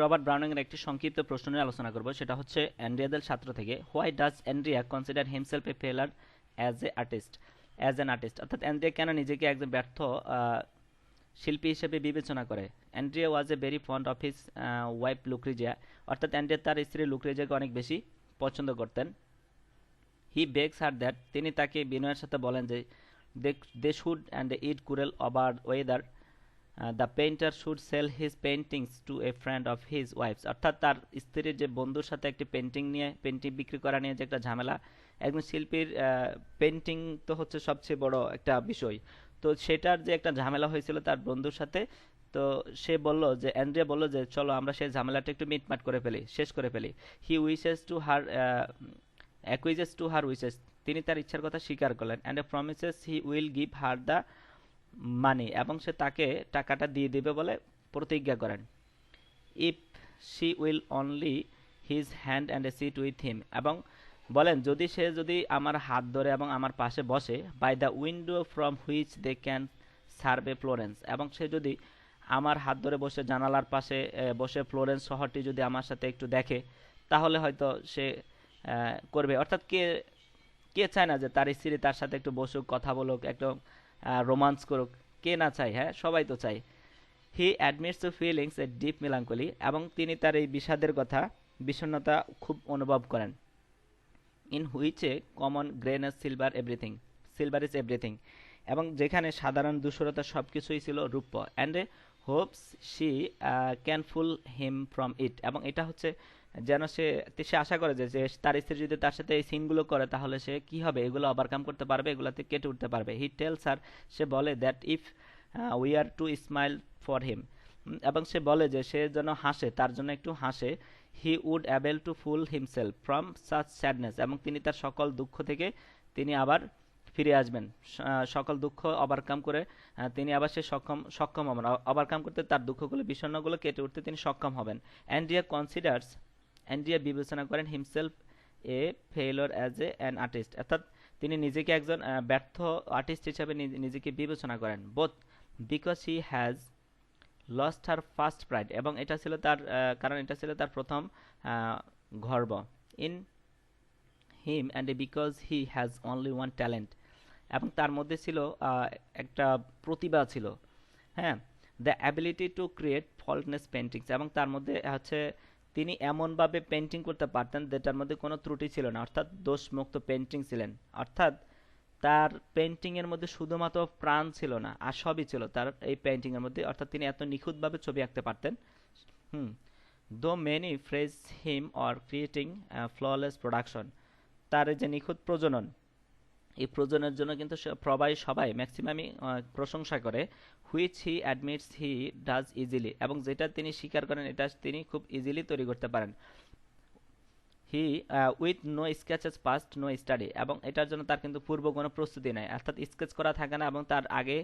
Robert Browning এর একটি সংক্ষিপ্ত প্রশ্ন নিয়ে আলোচনা করব, সেটা হচ্ছে অ্যান্ড্রিয়া ছাত্র থেকে, why does Andrea consider himself a failure as an artist, অর্থাৎ অ্যান্ড্রিয়া কেন নিজেকে একজন ব্যর্থ শিল্পী হিসেবে বিবেচনা করে। Andrea was a very fond of his wife Lucrezia, অর্থাৎ অ্যান্ড্রিয়া তার স্ত্রী লুক্রিজিয়াকে অনেক বেশি পছন্দ করতেন। হি বেগস হার দ্যাট, তিনি তাকে বিনয়ের সাথে বলেন যে they should end it quarrel over whether the painter should sell his paintings to a friend of his wife's, অর্থাৎ তার স্ত্রীর যে বন্ধুর সাথে একটি পেন্টিং বিক্রি করা নিয়ে যে একটা ঝামেলা। একজন শিল্পীর পেন্টিং তো হচ্ছে সবচেয়ে বড় একটা বিষয়, তো সেটার যে একটা ঝামেলা হয়েছিল তার বন্ধুর সাথে। তো সে বলল যে অ্যান্ড্রিয়া বলল যে চলো আমরা সেই ঝামেলাটা একটু মিটমাট করে ফেলি, শেষ করে ফেলি। He wishes to her acquiesces to her wishes, তিনি তার ইচ্ছার কথা স্বীকার করলেন। And promises he will give her the money, এবং সে তাকে টাকাটা দিয়ে দেবে বলে প্রতিজ্ঞা করেন। If she will only his hand and a sit with him, এবং বলেন যদি আমার হাত ধরে এবং আমার পাশে বসে, by the window from which they can survey Florence, এবং সে যদি আমার হাত ধরে বসে জানালার পাশে বসে ফ্লোরেন্স শহরটি যদি আমার সাথে একটু দেখে, তাহলে হয়তো সে করবে। অর্থাৎ কে কে চায় না যে তার স্ত্রী তার সাথে একটু বসুক, কথা বলুক, একটু রোমান্স করুক, কে না চায়, হ্যাঁ সবাই তো চায়। He admits to feelings a deep melancholy, এবং তিনি তার এই বিষাদের কথা, বিষণ্ণতা খুব অনুভব করেন। In which a common grain silver is everything, এবং যেখানে সাধারণ ধূসরতা সব কিছুই ছিল রূপ্য। And a hopes she can fool him from it, এবং এটা হচ্ছে যেন সে আশা করে যে তার স্ত্রী যদি তার সাথে এই সিনগুলো করে তাহলে সে কি হবে, এগুলো ওভারকাম করতে পারবে, এগুলোতে কেটে উঠতে পারবে। হি টেলস হার, সে বলে that if we are to smile for him, এবং সে বলে যে সে যেন হাসে, তার জন্য একটু হাসে। He would able to fool himself from such sadness, এবং তিনি তার সকল দুঃখ থেকে তিনি আবার ফিরে আসবেন, সকল দুঃখ ওভারকাম করে তিনি আবার সে সক্ষম হবেন, ওভারকাম করতে, তার দুঃখগুলো বিষণ্ণগুলো কেটে উঠতে তিনি সক্ষম হবেন। অ্যান্ড্রিয়া বিবেচনা করেন himself a failure as a an artist, অর্থাৎ তিনি নিজেকে একজন ব্যর্থ আর্টিস্ট হিসাবে নিজেকে বিবেচনা করেন। Both because he has lost her first pride, এবং এটা ছিল তার কারণ এটা ছিল তার প্রথম গর্ব। In him and because he has only one talent, এবং তার মধ্যে ছিল একটা প্রতিভা ছিল, হ্যাঁ, the ability to create faultless paintings, এবং তার মধ্যে হচ্ছে তিনি এমনভাবে পেন্টিং করতে পারতেন যেটার মধ্যে কোনো ত্রুটি ছিল না, অর্থাৎ দোষমুক্ত পেন্টিং ছিলেন। অর্থাৎ তার পেন্টিংয়ের মধ্যে শুধুমাত্র প্রাণ ছিল না, আর সবই ছিল তার এই পেন্টিংয়ের মধ্যে, অর্থাৎ তিনি এত নিখুঁতভাবে ছবি আঁকতে পারতেন। হুম, দো many phrase him or creating flawless production, তার এই যে নিখুঁত প্রজনন, এই প্রজননের জন্য কিন্তু সবাই ম্যাক্সিমামই প্রশংসা করে। Which he admits he does easily, এবং যেটা তিনি স্বীকার করেন এটা তিনি খুব ইজিলি তৈরি করতে পারেন। He with no sketches past no study, এবং এটার জন্য তার কিন্তু পূর্ব কোনো প্রস্তুতি নাই, অর্থাৎ স্কেচ করা থাকে না, এবং তার আগে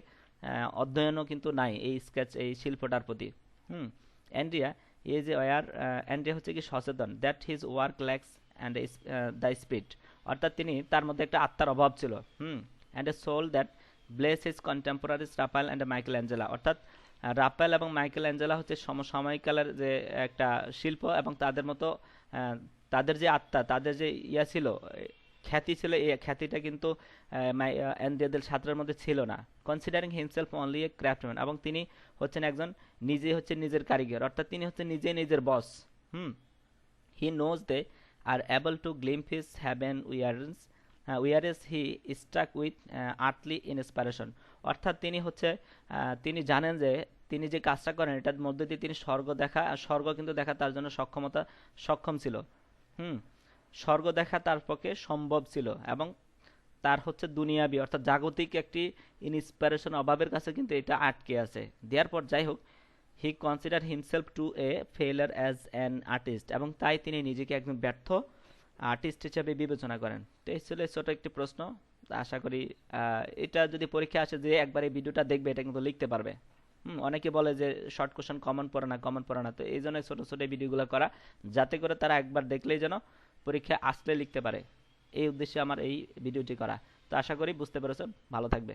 অধ্যয়নও কিন্তু নাই এই শিল্পটার প্রতি। Hmm, Andrea is aware, Andrea হচ্ছে কি সচেতন, that his work lacks and the spirit, অর্থাৎ তার মধ্যে একটা আত্মার অভাব ছিল। And a soul that bless his contemporaries Raphael and Michael Angela, অর্থাৎ রাফায়েল এবং মাইকেল অ্যাঞ্জেলা হচ্ছে সমসাময়িককালের যে একটা শিল্প, এবং তাদের মতো তাদের যে আত্মা, তাদের যে ছিল, খ্যাতি ছিল, এই খ্যাতিটা কিন্তু অ্যান্ড্রিয়া ছাত্রের মধ্যে ছিল না। Considering himself only a craftsman, এবং তিনি হচ্ছেন একজন নিজের কারিগর, অর্থাৎ তিনি হচ্ছেন নিজের boss. Hmm, he knows they are able to glimpse his heaven whereas he stuck with earthly inspiration, অর্থাৎ তিনি জানেন যে তিনি যে কাজটা করেন এটার মধ্যে দিয়ে তিনি স্বর্গ কিন্তু দেখা তার জন্য সক্ষম ছিল। হুম, স্বর্গ দেখা তার পক্ষে সম্ভব ছিল, এবং তার হচ্ছে দুনিয়াবি অর্থাৎ জাগতিক একটি ইন্সপিরেশন অভাবের কাছে কিন্তু এটা আটকে আছে। দেওয়ার পর যাই হোক, he consider himself to A failure as an artist, এবং তাই তিনি নিজেকে একজন ব্যর্থ আর্টিস্ট হিসেবে বিবেচনা করেন। তো এই ছিল ছোট একটি প্রশ্ন, আশা করি এটা যদি পরীক্ষা আসে যে একবার এই ভিডিওটা দেখবে এটা কিন্তু লিখতে পারবে। অনেকে বলে যে শর্ট কোশ্চেন কমন পড়ে না, তো এই জন্য ছোট ভিডিওগুলো করা, যাতে করে তারা একবার দেখলেই যেন পরীক্ষা আসলে লিখতে পারে, এই উদ্দেশ্যে আমার এই ভিডিওটি করা। তো আশা করি বুঝতে পেরেছ, ভালো থাকবে।